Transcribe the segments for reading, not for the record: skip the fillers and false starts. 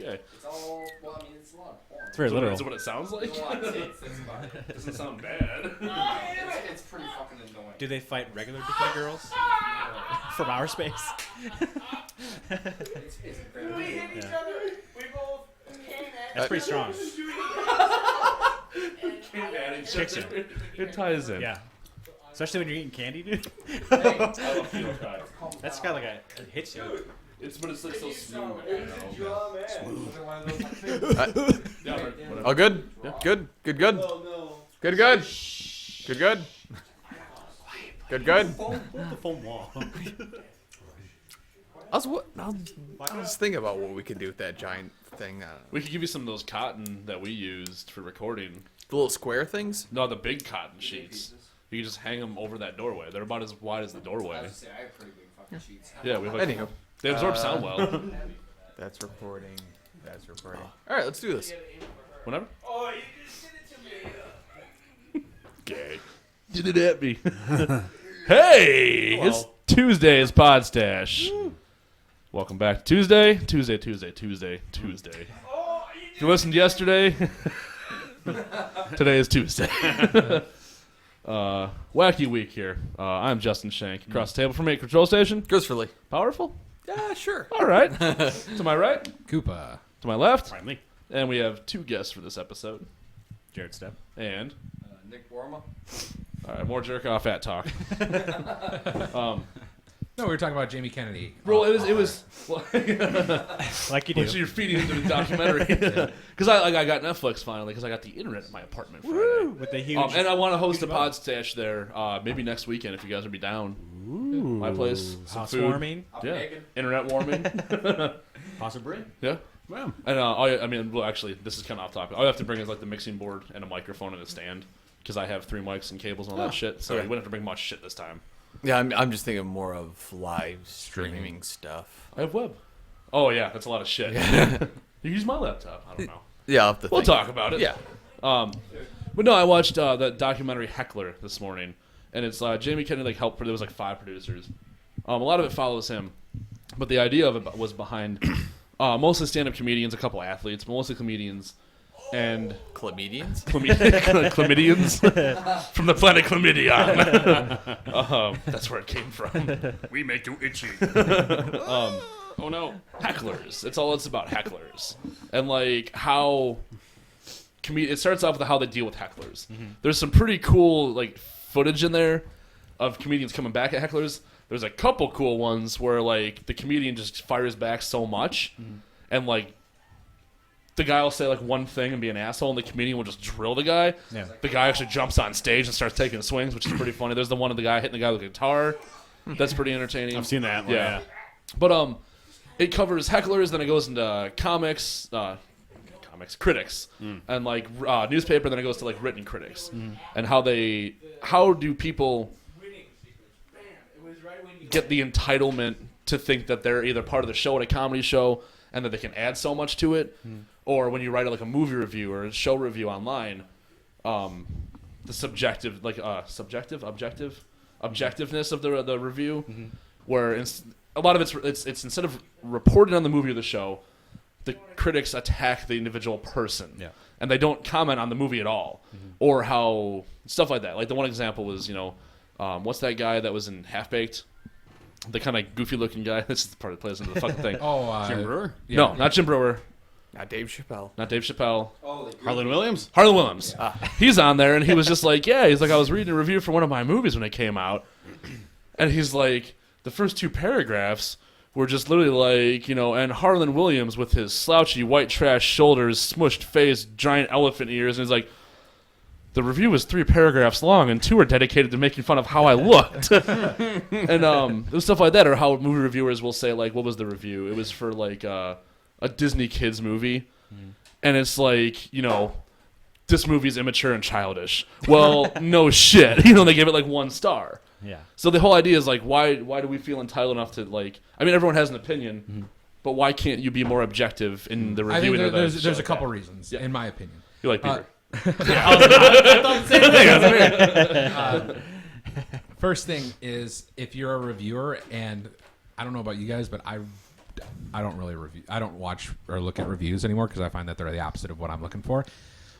Okay. It's all, well, I mean, it's a lot of porn. It's very literal. Is what it sounds like? It's a lot of tits, that's about it. Doesn't sound bad. It's pretty fucking annoying. Do they fight regular bikini girls from our space? It's very We hit each other. We both came at That's pretty strong. Chicken. It ties in. Yeah. Especially when you're eating candy, dude. I love Feel Fried. That's kind of like it hits you. But it's like so smooth. Oh, good? Yeah. Good? Good, good? Oh no. Good, good? Good, good? Good, good? The foam wall. I was thinking about what we could do with that giant thing. We could give you some of those cotton that we used for recording. The little square things? No, the big cotton sheets. You can just hang them over that doorway. They're about as wide as the I doorway. was gonna say, I have pretty big fucking sheets. Yeah, we have like, Anywho. they absorb sound well. That's recording. That's recording. All right, let's do this. Whenever. Oh, you just did it to me. Gay. Did it at me. Hey! Hello. It's Tuesday's Podstache. Welcome back to Tuesday. Tuesday. If you listened yesterday, today is Tuesday. Wacky week here. I'm Justin Shank. Across the table from me at Control Station. Christopher Lee. Powerful? Yeah, sure. All right. To my right. Koopa. To my left. Finally. And we have two guests for this episode. Jared Stepp. And Nick Warma. all right, more jerk off at talk. No, we were talking about Jamie Kennedy. Bro, it was. Well, Like you do. so you're feeding into the documentary because I got Netflix finally because I got the internet in my apartment Friday. With the huge. And I want to host a Podstache there maybe next weekend if you guys would be down. My place, some food. housewarming. Yeah, Megan. internet warming. Possibly. Yeah. Wow. And well, actually, this is kind of off topic. All you have to bring is like the mixing board and a microphone and a stand because I have 3 mics and cables and all that shit. So okay. you wouldn't have to bring much shit this time. Yeah, I'm just thinking more of live streaming stuff. I have web. Oh yeah, that's a lot of shit. You use my laptop. I don't know. Yeah, I'll have to We'll think. talk about it. Yeah. But no, I watched the documentary Heckler this morning, and it's Jamie Kennedy like helped. There was like 5 producers. A lot of it follows him, but the idea of it was behind mostly stand-up comedians, a couple athletes, but mostly comedians, and Chlamydians? chlamydians from the planet Chlamydion. That's where it came from. We make you itchy. Oh no, hecklers. It's about hecklers, and like how it starts off with how they deal with hecklers. There's some pretty cool like footage in there of comedians coming back at hecklers. There's a couple cool ones where like the comedian just fires back so much, and like the guy will say like one thing and be an asshole, and the comedian will just drill the guy. Yeah. The guy actually jumps on stage and starts taking swings, which is pretty funny. There's the one of the guy hitting the guy with a guitar. That's pretty entertaining. I've seen that one. Yeah. But it covers hecklers, then it goes into critics, and like newspaper, then it goes to like written critics, and how do people get the entitlement to think that they're either part of the show at a comedy show and that they can add so much to it, or when you write like a movie review or a show review online, the objectiveness of the review, where a lot of it's instead of reporting on the movie or the show, the critics attack the individual person, and they don't comment on the movie at all, or how stuff like that. Like the one example was what's that guy that was in Half Baked? The kind of goofy-looking guy. This is the part that plays into the fucking thing. Jim Brewer? Yeah. No, not Jim Brewer. Not Dave Chappelle. Not Dave Chappelle. Oh, Harlan Williams? Harlan Williams. He's on there, and he was just like, he's like, I was reading a review for one of my movies when it came out, and he's like, the first 2 paragraphs were just literally like, and Harlan Williams with his slouchy white trash shoulders, smushed face, giant elephant ears, and he's like, the review was 3 paragraphs long, and 2 are dedicated to making fun of how I looked. And it was stuff like that, or how movie reviewers will say, like, what was the review? It was for, like, a Disney kids movie. And it's like, this movie's immature and childish. Well, no shit. They give it, like, 1 star. Yeah. So the whole idea is, like, why do we feel entitled enough to, like... I mean, everyone has an opinion, but why can't you be more objective in the I review? think there's a couple reasons, in my opinion. You like Peter. First thing is, if you're a reviewer, and I don't know about you guys, but I I don't really review. I don't watch or look at reviews anymore because I find that they're the opposite of what I'm looking for.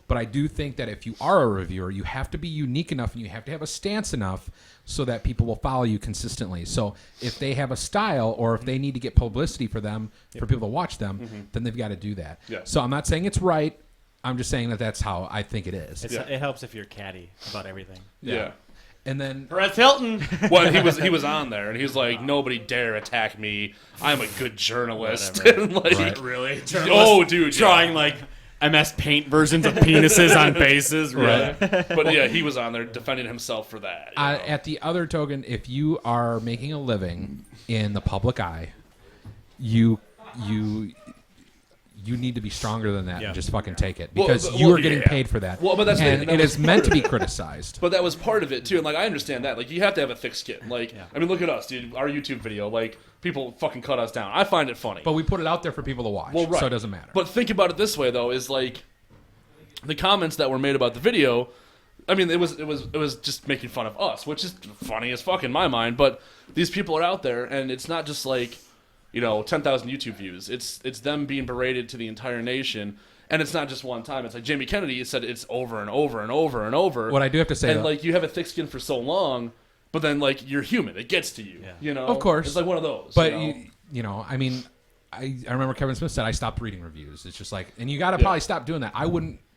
But I do think that if you are a reviewer, you have to be unique enough and you have to have a stance enough so that people will follow you consistently. So if they have a style or if they need to get publicity for them, for people to watch them, then they've got to do that. Yeah. So I'm not saying it's right. I'm just saying that that's how I think it is. It helps if you're catty about everything. Yeah. And then Perez Hilton. Well, he was on there, and he's like, "Nobody dare attack me. I'm a good journalist." Whatever. And like, Right. Really? oh, dude, Drawing like MS Paint versions of penises on bases. yeah. But yeah, he was on there defending himself for that. you know? at the other token, if you are making a living in the public eye, you need to be stronger than that Yeah. and just fucking take it Well, because well, you are getting yeah. paid for that. Well, but that's the and thing, that it was is meant to part be of it. criticized. But that was part of it too, and like I understand that. Like you have to have a thick skin. Like I mean, look at us, dude. Our YouTube video, like people fucking cut us down. I find it funny. But we put it out there for people to watch, Well, right. so it doesn't matter. But think about it this way, though: is like the comments that were made about the video. I mean, it was just making fun of us, which is funny as fuck in my mind. But these people are out there, and it's not just like 10,000 YouTube views. It's them being berated to the entire nation, and it's not just one time. It's like Jamie Kennedy said it's over and over and over and over. What I do have to say, and though, like you have a thick skin for so long, but then like you're human, it gets to you. Yeah. You know, Of course. it's like one of those. but you know? I mean, I remember Kevin Smith said I stopped reading reviews. It's just like, and you got to probably stop doing that.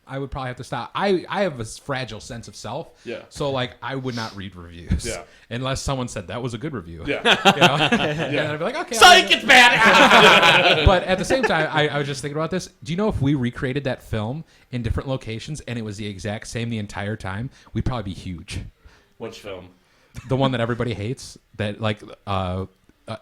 I would probably have to stop. I have a fragile sense of self. Yeah. So like I would not read reviews. Yeah. Unless someone said that was a good review. Yeah. You know? And I'd be like, okay. Psych, it's bad. But at the same time, I was just thinking about this. Do you know if we recreated that film in different locations and it was the exact same the entire time, we'd probably be huge. Which film? The one that everybody hates, that like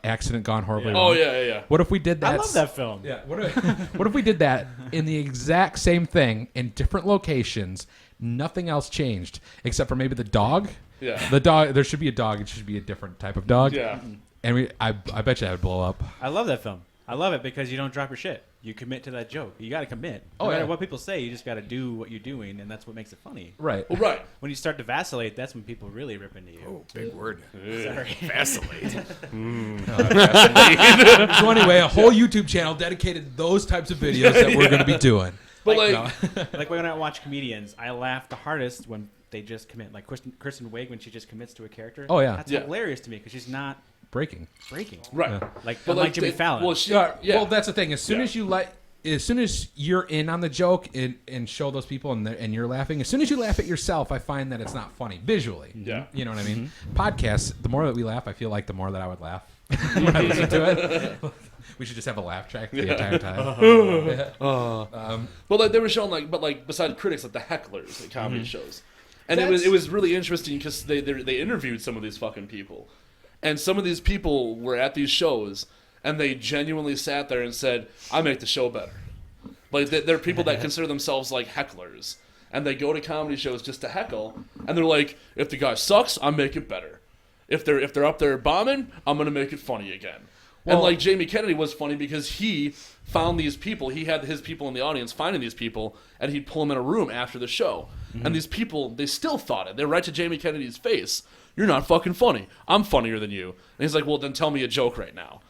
accident gone horribly Oh wrong. yeah. What if we did that? I love that film. Yeah. What if we did that in the exact same thing in different locations? Nothing else changed except for maybe the dog. Yeah. The dog. There should be a dog. It should be a different type of dog. Yeah. And I bet you that would blow up. I love that film. I love it because you don't drop your shit. You commit to that joke. You got to commit. No Oh, matter yeah. what people say, you just got to do what you're doing, and that's what makes it funey. Right. Well, right. When you start to vacillate, that's when people really rip into you. Big word. Sorry. Vacillate. So anyway, a whole YouTube channel dedicated to those types of videos that we're going to be doing. But like, Like when I watch comedians, I laugh the hardest when they just commit. Like Kristen Wiig, when she just commits to a character. Oh, yeah. That's Yeah. hilarious to me because she's not Breaking. breaking. right. Like, But unlike Jimmy they- Fallon. Well, she, Yeah. yeah. Well, that's the thing. As soon Yeah. as soon as you're in on the joke and show those people and you're laughing, as soon as you laugh at yourself, I find that it's not funny visually. Yeah. You know what I mean? Podcasts, the more that we laugh, I feel like the more that I would laugh when I listen to it. We should just have a laugh track the entire time. But like they were showing like besides critics, like the hecklers at comedy shows, and it was really interesting because they interviewed some of these fucking people, and some of these people were at these shows and they genuinely sat there and said, "I make the show better." Like they're people that consider themselves like hecklers, and they go to comedy shows just to heckle, and they're like, "If the guy sucks, I make it better. If they're up there bombing, I'm gonna make it funny again." And Well- like Jamie Kennedy was funny because he found these people. He had his people in the audience finding these people, and he'd pull them in a room after the show. And these people, they still thought it. They're right to Jamie Kennedy's face. "You're not fucking funny. I'm funnier than you." And he's like, "Well, then tell me a joke right now."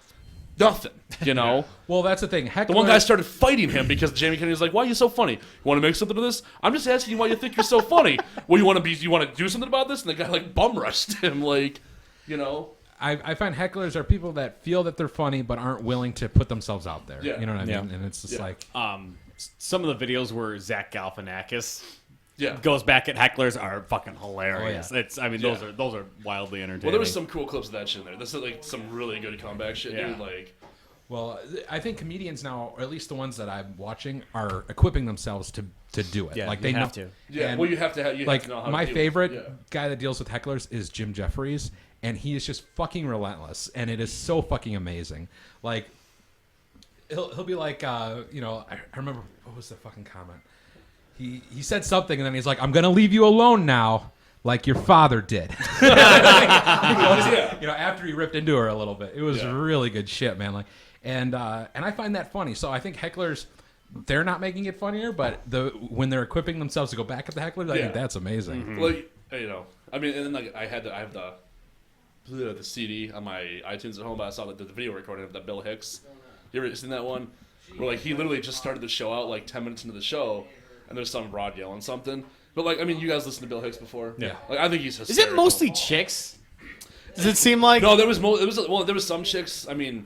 Nothing, you know. Well, that's the thing. Hecklers, The one guy started fighting him because Jamie Kennedy was like, "Why are you so funny? You want to make something of this? I'm just asking you why you think you're so funny. Well, you want to do something about this?" And the guy like bum rushed him, like, you know. I find hecklers are people that feel that they're funny but aren't willing to put themselves out there. Yeah. You know what I Yeah. mean? And it's just Yeah. like, Some of the videos where Zach Galifianakis Yeah. goes back at hecklers are fucking hilarious. Oh, yeah. It's, I mean, Yeah. those are wildly entertaining. Well, there was some cool clips of that shit in there. This is like some really good comeback shit, Yeah. dude. Like, well, I think comedians now, or at least the ones that I'm watching, are equipping themselves to do it. Yeah, like you they have know, to. yeah. And, well, you have to have. You like have to know how my to deal favorite with it. Yeah. guy that deals with hecklers is Jim Jeffries, and he is just fucking relentless, and it is so fucking amazing. Like he'll be like, I remember what was the fucking comment? He said something, and then he's like, "I'm gonna leave you alone now, like your father did." He goes, after he ripped into her a little bit, it was Yeah. really good shit, man. Like, and I find that funny. So I think hecklers, they're not making it funnier, but when they're equipping themselves to go back at the hecklers, I Yeah. think that's amazing. Like, I mean, and then like I have the CD on my iTunes at home, but I saw the video recording of that Bill Hicks You ever seen that one? Where like he literally just started the show out like 10 minutes into the show, and there's some broad yelling something. But like, I mean, you guys listened to Bill Hicks before? Yeah. Like, I think he's Is hysterical. it mostly chicks? Does it seem like? No, there was there was some chicks. I mean,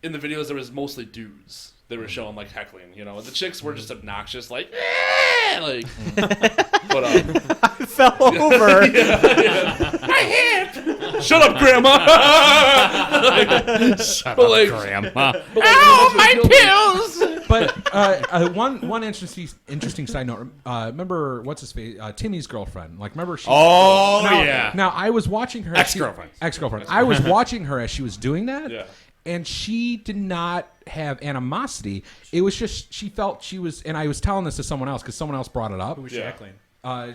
in the videos there was mostly dudes. They were showing like heckling. You know, the chicks were just obnoxious, like, like. But I fell over. my hip. Shut up, Grandma. Shut But, up, like- Grandma. But, like, ow, my pills. But one interesting side note. Remember what's his face? Timmy's girlfriend. Like, remember she? Oh now, yeah. Now I was watching her. as she- Ex-girlfriend. Ex-girlfriend. I was watching her as she was doing that. Yeah. And she did not have animosity. It was just she felt she was, and I was telling this to someone else because someone else brought it up. Who was Yeah. heckling?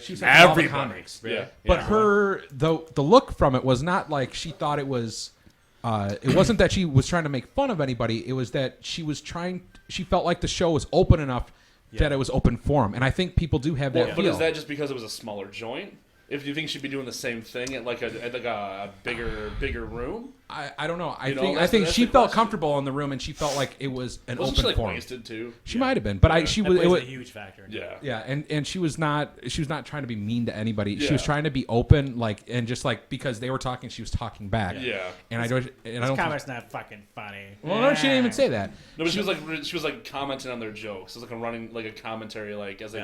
She was like, all the Everybody. comics. Yeah. But her the look from it was not like she thought it was. It wasn't that she was trying to make fun of anybody. It was that she was trying. She felt like the show was open enough that it was open forum, and I think people do have that But feel. is that just because it was a smaller joint? If you think she'd be doing the same thing at like a bigger room, I don't know. I You know, think that's she the felt question. comfortable in the room, and she felt like it was an wasn't open she like forum. wasted too? She might have been, but she That was. plays It was a huge factor. Yeah. yeah, and she was not trying to be mean to anybody. She Yeah. was trying to be open, like, and just like because they were talking, she was talking back. Yeah. And I don't. And I don't. Comic's not fucking funny. Well, no, she didn't even say that. No, but she was like commenting on their jokes. It was like a running like a commentary, like as they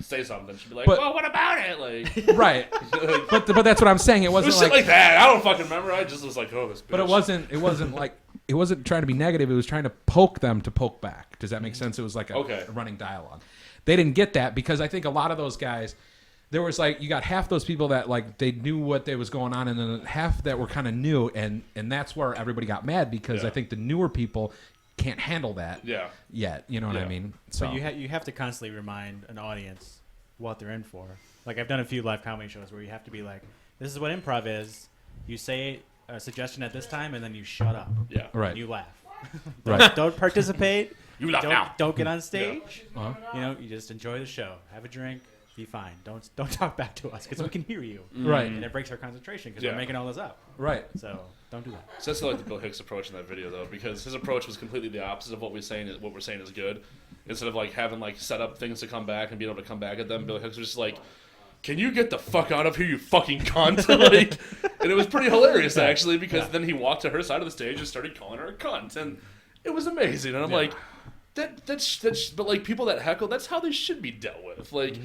say something. She'd be like, But- "Well, what about it?" Like, Right. like But that's what I'm saying. It it wasn't was shit like. like that. I don't fucking remember. I just was like, "Oh, this." Bitch. But it wasn't like. It wasn't trying to be negative. It was trying to poke them to poke back. Does that make sense? It was like a running dialogue. They didn't get that because I think a lot of those guys, there was like you got half those people that like they knew what was going on, and then half that were kind of new, and that's where everybody got mad because Yeah. I think the newer people can't handle that Yeah. yet. You know what I Yeah. mean? So But you have to constantly remind an audience what they're in for. Like I've done a few live comedy shows where you have to be like, "This is what improv is. You say a suggestion at this time, and then you shut up. Yeah. right, And you laugh. right. Don't participate. You laugh now. Don't get on stage. Uh-huh. You know, you just enjoy the show. Have a drink. Be fine. Don't talk back to us because we can hear you. Right. And it breaks our concentration because Yeah. we're making all this up. Right. So don't do that. So that's like the Bill Hicks approach in that video, though, because his approach was completely the opposite of what we're saying. What we're saying is good. Instead of like having like set up things to come back and being able to come back at them, Bill Hicks was just like, "Can you get the fuck out of here, you fucking cunt!" Like, and it was pretty hilarious actually, because then he walked to her side of the stage and started calling her a cunt, and it was amazing. And I'm like, that's but like people that heckle, that's how they should be dealt with. Like,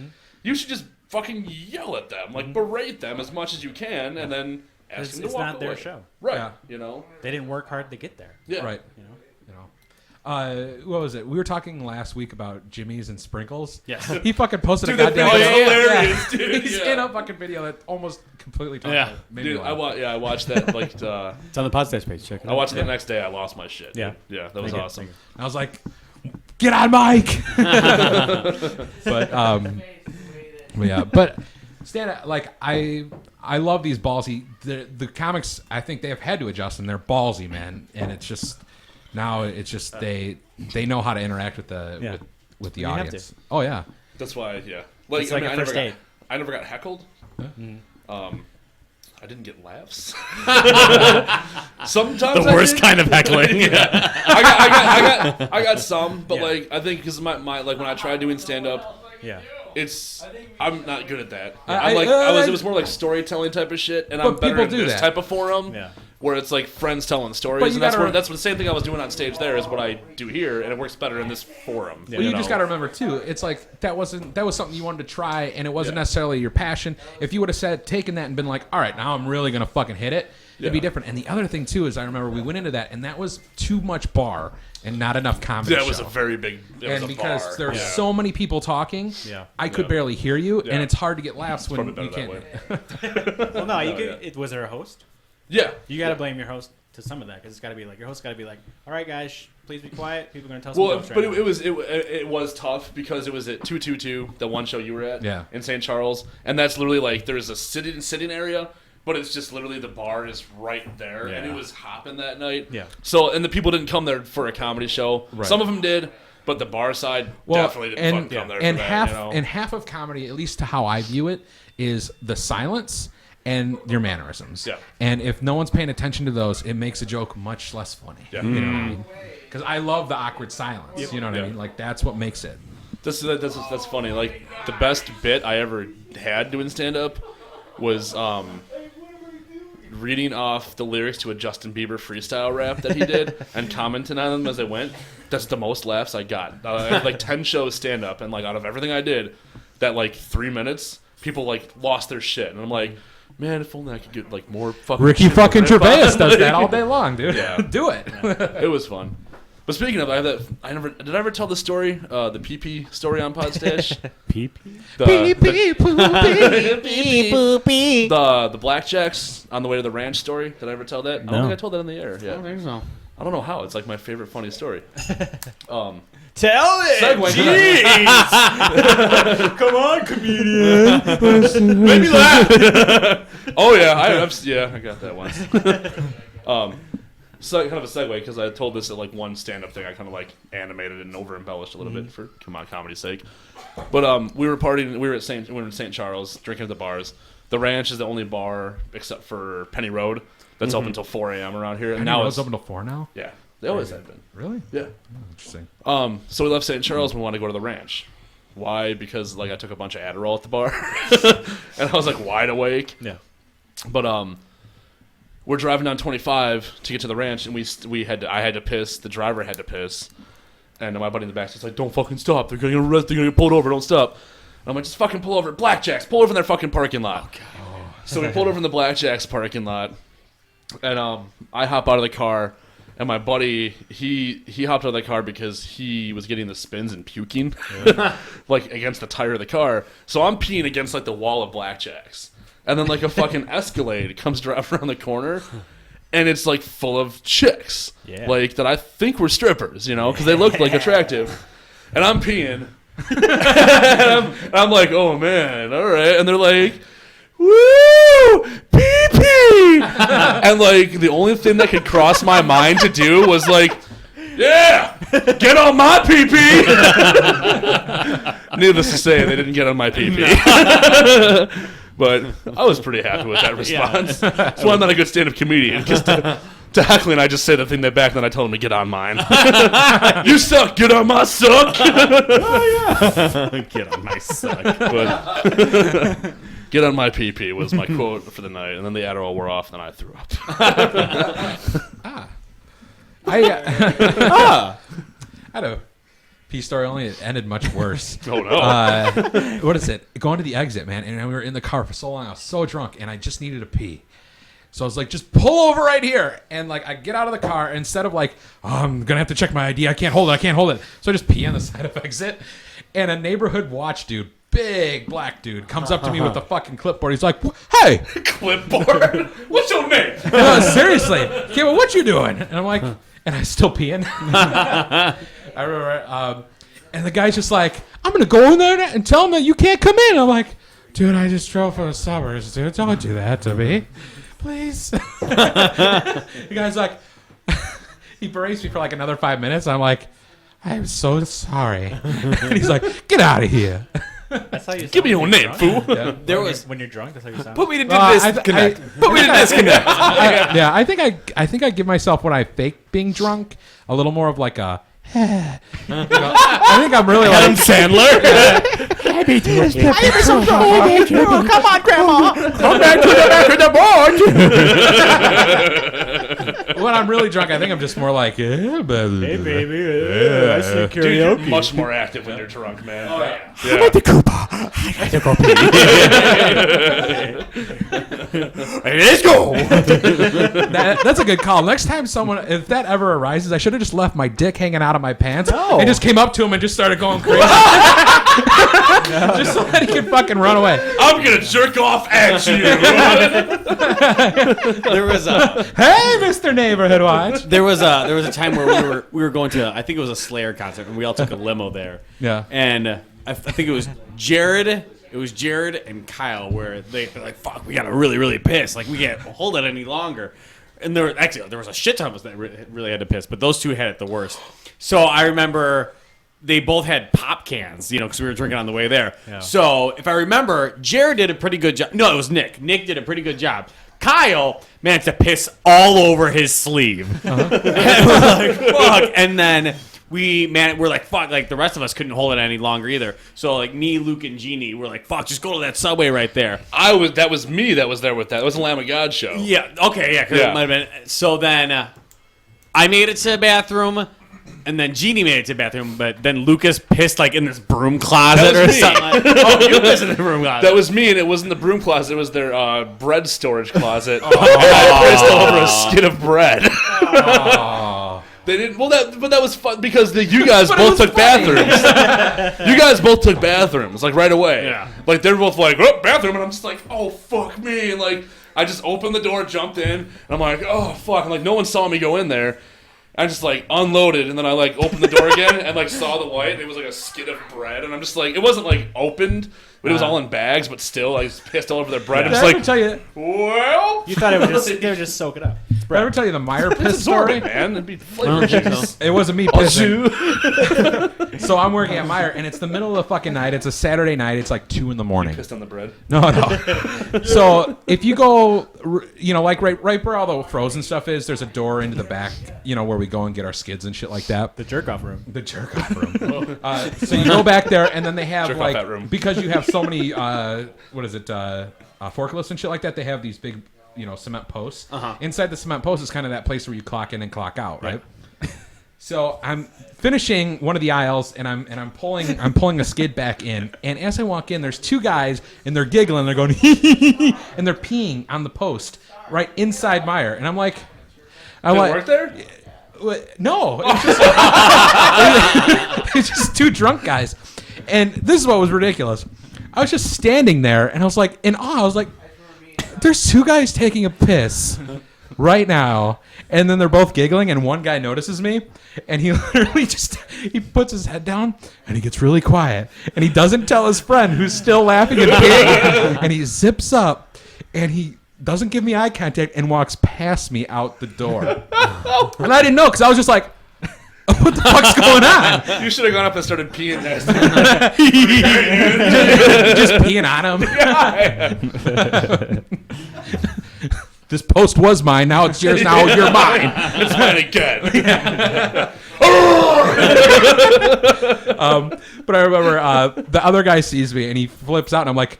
you should just fucking yell at them, like berate them as much as you can, and then ask them to It's walk not away. their show. Right? Yeah. You know. They didn't work hard to get there. Yeah. Right. You know. You know. What was it? We were talking last week about Jimmy's and Sprinkles. Yes. He fucking posted Dude, a that goddamn video is video. hilarious, dude. He's Yeah. in a fucking video that almost completely talked Yeah. about it. Made me Dude, laugh. I watched that like It's on the Podstache page. Check it out. I watched it the next day. I lost my shit. Yeah. Yeah, that was Thank you. awesome. Thank I was like, get on mic. But yeah, but Stan, like I love these ballsy. The comics. I think they have had to adjust, and they're ballsy, man. And it's just now it's just they know how to interact with the with the You have audience. Oh yeah, That's why, yeah. Like, It's like a I never first got, date. I never got heckled. I didn't get laughs. Sometimes The I worst did. kind of heckling. I got some, but Yeah. like I think because my like when I tried doing stand up, Yeah. I'm not good at that. I- It was more like storytelling type of shit, and I'm But better people in do this that. type of forum. Yeah. Where it's like friends telling stories, But you and that's gotta- what the same thing I was doing on stage there is what I do here, and it works better in this forum. Well, you just know? got to remember too. It's like that was something you wanted to try, and it wasn't necessarily your passion. If you would have taken that and been like, all right, now I'm really gonna fucking hit it, it'd be Yeah. different. And the other thing too is I remember we went into that, and that was too much bar and not enough comedy. That was show. a very big. It was And a because bar. there are Yeah. so many people talking, Yeah. I could Yeah. barely hear you, Yeah. and it's hard to get laughs when Probably you better can't. that way. Well, no, you No, could. yeah. Was there a host? Yeah. You got to blame your host to some of that because it's got to be like your host got to be like, all right, guys, please be quiet. People are gonna tell some Well, jokes but right now." it was tough because it was at 222, the one show you were at, Yeah. in St. Charles, and that's literally like there's a sitting area, but it's just literally the bar is right there, and it Yeah. was hopping that night. Yeah. So and the people didn't come there for a comedy show. Right. Some of them did, but the bar side definitely didn't fucking come there and for half that. You know? and half of comedy, at least to how I view it, is the silence and your mannerisms. Yeah. And if no one's paying attention to those, it makes a joke much less funny. Yeah. You know what I mean? Because I love the awkward silence. You know what I Yeah. mean? Like, that's what makes it. That's funny. Like the best bit I ever had doing stand up was reading off the lyrics to a Justin Bieber freestyle rap that he did and commenting on them as I went. That's the most laughs I got. I had like 10 shows stand up, and like out of everything I did, that like 3 minutes, people like lost their shit, and I'm like, man, if only I could get like more fucking. Ricky shit to fucking rip Gervais on. does that all day long, dude. Yeah. Do it. It was fun. But speaking of, I have that. Did I ever tell the story, the PP story on Podstache? Pee-pee? The blackjacks on the way to the ranch story. Did I ever tell that? I don't No. think I told that on the air. Yeah. I don't think so. I don't know how. It's like my favorite funny story. Tell it! Segue. Come on, comedian! Maybe that. Oh yeah, I got that once. So kind of a segue because I told this at like one stand-up thing. I kind of like animated and over embellished a little bit for comedy's sake. But we were partying. We were in St. Charles drinking at the bars. The Ranch is the only bar except for Penny Road that's open until 4 a.m. around here. And now it's open till 4 now? yeah, they always have been. Really? Yeah. Interesting. So we left St. Charles and we wanted to go to the Ranch. Why? Because like I took a bunch of Adderall at the bar, and I was like wide awake. Yeah. But we're driving down 25 to get to the Ranch, and I had to piss. The driver had to piss, and my buddy in the back was like, "Don't fucking stop! They're gonna get arrested. They're gonna get pulled over. Don't stop!" And I'm like, "Just fucking pull over, Blackjacks! Pull over in their fucking parking lot." So we pulled over in the Blackjacks parking lot, and I hop out of the car. And my buddy, he hopped out of the car because he was getting the spins and puking, like against the tire of the car. So I'm peeing against like the wall of Blackjacks, and then like a fucking Escalade comes driving around the corner, and it's like full of chicks, like that I think were strippers, you know, because they looked like attractive, and I'm peeing, and I'm like, oh man, all right, and they're like, woo, pee pee, and like the only thing that could cross my mind to do was like, yeah, get on my pee pee. Needless to say, they didn't get on my pee pee. But I was pretty happy with that response. That's why I'm not a good stand-up comedian. Because to Heckler and I just say the thing back, then I tell him to get on mine. You suck. Get on my suck. Get on my suck. But get on my pee-pee was my quote for the night. And then the Adderall wore off, and then I threw up. I had a pee story, only it ended much worse. Oh, no. What is it? Going to the exit, man, and we were in the car for so long. I was so drunk, and I just needed to pee. So I was like, just pull over right here. And like, I get out of the car, and instead of like, oh, I'm gonna have to check my ID. I can't hold it. So I just pee on the side of exit. And a neighborhood watch dude, big black dude, comes up to me with a fucking clipboard. He's like, hey, Clipboard? What's your name? no, seriously, okay, well, what you doing? And I'm like, and I'm still peeing. I remember, and the guy's just like, I'm gonna go in there and tell him that you can't come in. I'm like, dude, I just drove from the suburbs, dude. Don't do that to me, please. The guy's like, he berates me for like another 5 minutes. I'm like, I'm so sorry. And he's like, get out of here. That's how you sound Give me your when name, you're fool. drunk? There was. When you're drunk, that's how you sound. Put me to disconnect. Put me to disconnect. Yeah, I think I give myself when I fake being drunk a little more of like a. I think I'm really like Sandler? Come on, Grandma. Come back to the back of the board. When I'm really drunk, I think I'm just more like, hey, baby. I see Dude, you're much more active when you're drunk, man. Oh, yeah. I'm at the Koopa. I gotta go pee. Let's go! That's a good call. Next time if that ever arises, I should have just left my dick hanging out of my pants and just came up to him and just started going crazy. Just so that he could fucking run away. I'm gonna jerk off at you. There was a. Hey, Mr. Neighborhood Watch. There was a time where we were going to, I think it was a Slayer concert, and we all took a limo there. Yeah. And I think it was Jared. It was Jared and Kyle where they're like, "Fuck, we gotta really piss. Like we can't hold it any longer." And there was a shit ton of us that really had to piss, but those two had it the worst. So I remember they both had pop cans, because we were drinking on the way there. Yeah. So if I remember, Jared did a pretty good job. No, it was Nick. Nick did a pretty good job. Kyle managed to piss all over his sleeve. And we're like, fuck. And then we're like, fuck. Like the rest of us couldn't hold it any longer either. So like me, Luke, and Jeannie were like, fuck, just go to that Subway right there. That was me that was there with that. It was a Lamb of God show. Yeah. Okay. Yeah. 'Cause Yeah. it might have been. So then I made it to the bathroom. And then Jeannie made it to the bathroom, but then Lucas pissed like in this broom closet That or was me. something. Oh, you pissed in the broom closet. That was me, and it wasn't the broom closet. It was their bread storage closet. And I pissed all over a skid of bread. Oh. They didn't. Well, that was fun because you guys But it both was took funny. bathrooms. You guys both took bathrooms like right away. Yeah. Like they're both like, oh, bathroom, and I'm just like, oh fuck me, and like I just opened the door, jumped in, and I'm like, oh fuck, and like no one saw me go in there. I just like unloaded, and then I like opened the door again and like saw the white, and it was like a skid of bread, and I'm just like, it wasn't like opened, but it was all in bags, but still, I was pissed all over their bread. I'm Did just I ever like, tell you? well, You thought it would they would just soak it up. Did I ever tell you the Meyer piss absorb story? it, man. It'd be I flavor. don't think so. It wasn't me I'll pissing. chew. So I'm working at Meyer, and it's the middle of the fucking night. It's a Saturday night. It's like 2 a.m. Pissed on the bread. No. So if you go, like right where all the frozen stuff is, there's a door into the back, where we go and get our skids and shit like that. The jerk off room. The jerk off room. So you go back there, and then they have Jerk off that room. because you have so many forklifts and shit like that. They have these big cement posts. Inside the cement post is kind of that place where you clock in and clock out, right? So I'm finishing one of the aisles, and I'm pulling a skid back in, and as I walk in, there's 2 guys, and they're giggling, they're going and they're peeing on the post right inside Meyer, and I'm like, Did it work there? no, it's just 2 drunk guys, and this is what was ridiculous. I was just standing there, and I was like in awe. I was like, "There's 2 guys taking a piss right now," and then they're both giggling, and one guy notices me, and he literally he puts his head down, and he gets really quiet, and he doesn't tell his friend who's still laughing and peeing, and he zips up, and he doesn't give me eye contact and walks past me out the door, and I didn't know because I was just like, what the fuck's going on? You should have gone up and started peeing next. Just peeing on him. This post was mine. Now it's yours. Now you're mine. It's mine again. But I remember the other guy sees me and he flips out, and I'm like,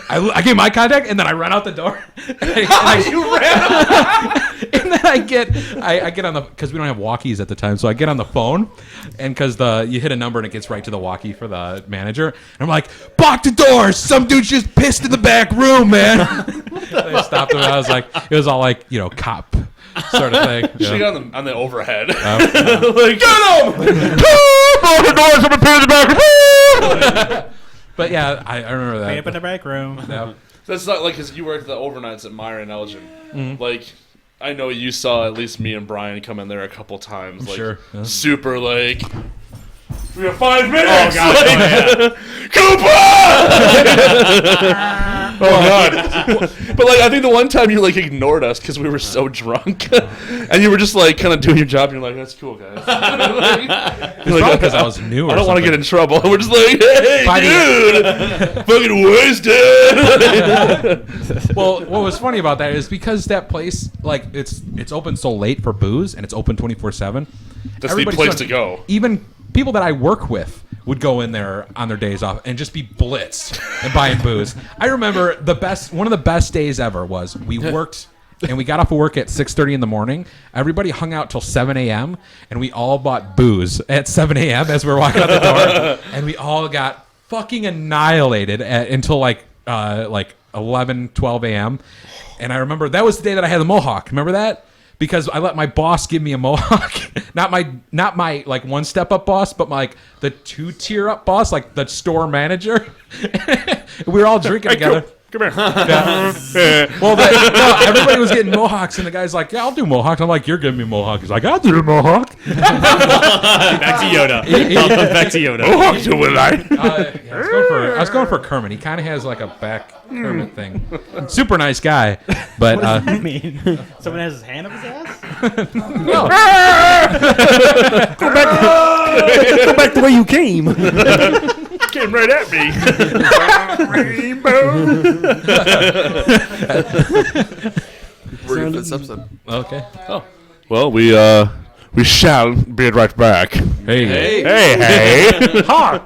I gave him eye contact, and then I run out the door. You ran. And then I get on the, because we don't have walkies at the time, so I get on the phone, and because you hit a number and it gets right to the walkie for the manager, and I'm like, block the doors, some dude's just pissed in the back room, man. I stopped him, and I was like, it was all like, cop sort of thing. Should have got on the overhead. Like, get him! Block the doors, someone peeing in the back. But yeah, I remember that. Way up in the back room. Yeah. That's not like, because you worked the overnights at Meyer and Elgin. Like, I know you saw at least me and Brian come in there a couple times. Like, Sure. Yeah. super, like, we have 5 minutes! Oh, God. Like, Koopa! Oh, God. But, like, I think the one time you, like, ignored us because we were so drunk. And you were just, like, kind of doing your job, and you're like, that's cool, guys. It's probably because I was new or I don't want to something. get in trouble. We're just like, hey, By dude! Fucking wasted! Well, what was funny about that is because that place, like, it's open so late for booze, and it's open 24/7. That's the place to go. Even people that I work with would go in there on their days off and just be blitzed and buying booze. I remember one of the best days ever was we worked and we got off of work at 6:30 in the morning. Everybody hung out till 7 a.m. and we all bought booze at 7 a.m. as we were walking out the door, and we all got fucking annihilated until like 11, 12 a.m. And I remember that was the day that I had the mohawk. Remember that? Because I let my boss give me a mohawk, not my like 1 step up boss, but like the 2 tier up boss, like the store manager. We were all drinking together. Come here. Well, everybody was getting mohawks, and the guy's like, "Yeah, I'll do mohawks." I'm like, "You're giving me mohawk." He's like, "I'll do a mohawk." Back to Yoda. Back to Yoda. Mohawk to a light. I was going for Kermit. He kind of has like a back Kermit thing. Super nice guy, but I mean, someone has his hand up his ass. Go back the way you came. Came right at me. Rainbow. We're ready for this episode. okay. Well, we shall be right back. Hey. Hey. Ha.